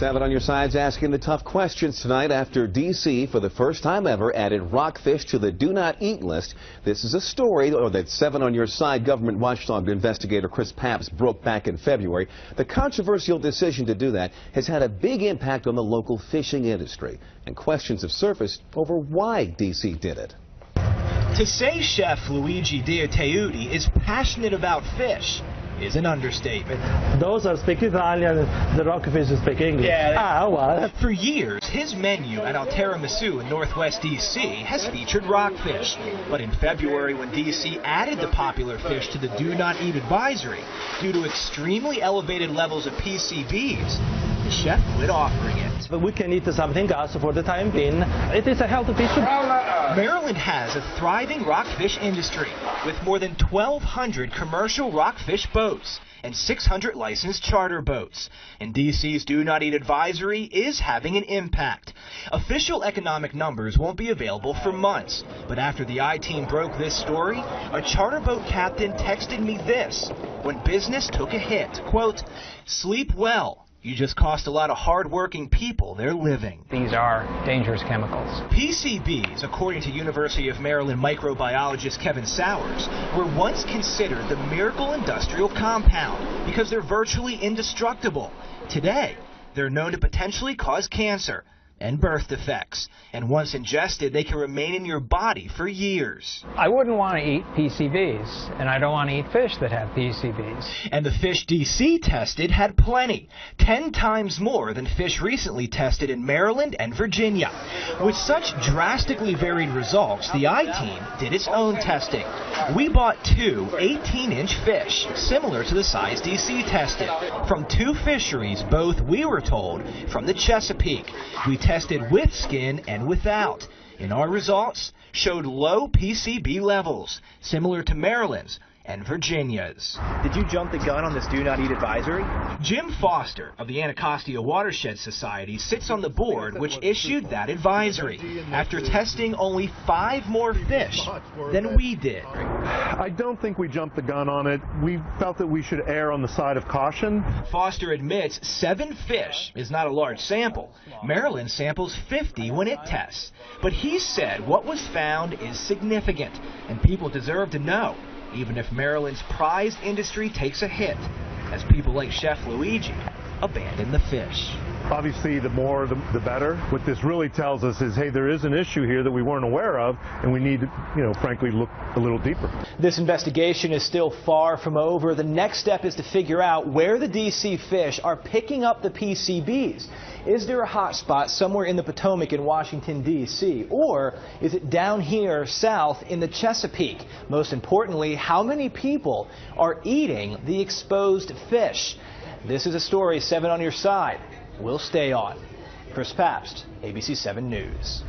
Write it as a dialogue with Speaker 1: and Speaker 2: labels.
Speaker 1: 7 on your side's asking the tough questions tonight after D.C. for the first time ever added rockfish to the do not eat list. This is a story that 7 on your side government watchdog investigator Chris Papst broke back in February. The controversial decision to do that has had a big impact on the local fishing industry, and questions have surfaced over why D.C. did it.
Speaker 2: To say Chef Luigi Dioteuti is passionate about fish is an understatement.
Speaker 3: Those are speak Italian, the rockfish speak English.
Speaker 2: Yeah.
Speaker 3: Well.
Speaker 2: For years, his menu at Tiramisu in Northwest D.C. has featured rockfish. But in February, when D.C. added the popular fish to the Do Not Eat advisory due to extremely elevated levels of PCBs, the chef quit offering it.
Speaker 3: But we can eat something else for the time being. It is a healthy fish.
Speaker 2: Maryland has a thriving rockfish industry with more than 1,200 commercial rockfish boats and 600 licensed charter boats. And D.C.'s Do Not Eat advisory is having an impact. Official economic numbers won't be available for months. But after the I-Team broke this story, a charter boat captain texted me this when business took a hit. Quote, "Sleep well. You just cost a lot of hard-working people their living."
Speaker 4: These are dangerous chemicals.
Speaker 2: PCBs, according to University of Maryland microbiologist Kevin Sowers, were once considered the miracle industrial compound because they're virtually indestructible. Today, they're known to potentially cause cancer and birth defects, and once ingested, they can remain in your body for years.
Speaker 4: I wouldn't want to eat PCBs, and I don't want to eat fish that have PCBs.
Speaker 2: And the fish D.C. tested had plenty, 10 times more than fish recently tested in Maryland and Virginia. With such drastically varied results, the I-Team did its own testing. We bought 2 18-inch fish, similar to the size D.C. tested, from 2 fisheries, both, we were told, from the Chesapeake. We tested with skin and without, and our results showed low PCB levels, similar to Maryland's and Virginia's.
Speaker 5: Did you jump the gun on this Do Not Eat advisory?
Speaker 2: Jim Foster of the Anacostia Watershed Society sits on the board which issued that advisory after testing only 5 more fish than we did.
Speaker 6: I don't think we jumped the gun on it. We felt that we should err on the side of caution.
Speaker 2: Foster admits 7 fish is not a large sample. Maryland samples 50 when it tests. But he said what was found is significant, and people deserve to know, even if Maryland's prized industry takes a hit, as people like Chef Luigi abandon the fish.
Speaker 6: Obviously, the more, the better. What this really tells us is, hey, there is an issue here that we weren't aware of, and we need to, frankly, look a little deeper.
Speaker 5: This investigation is still far from over. The next step is to figure out where the D.C. fish are picking up the PCBs. Is there a hot spot somewhere in the Potomac in Washington, D.C., or is it down here south in the Chesapeake? Most importantly, how many people are eating the exposed fish? This is a story 7 on your side. We'll stay on. Chris Papst, ABC 7 News.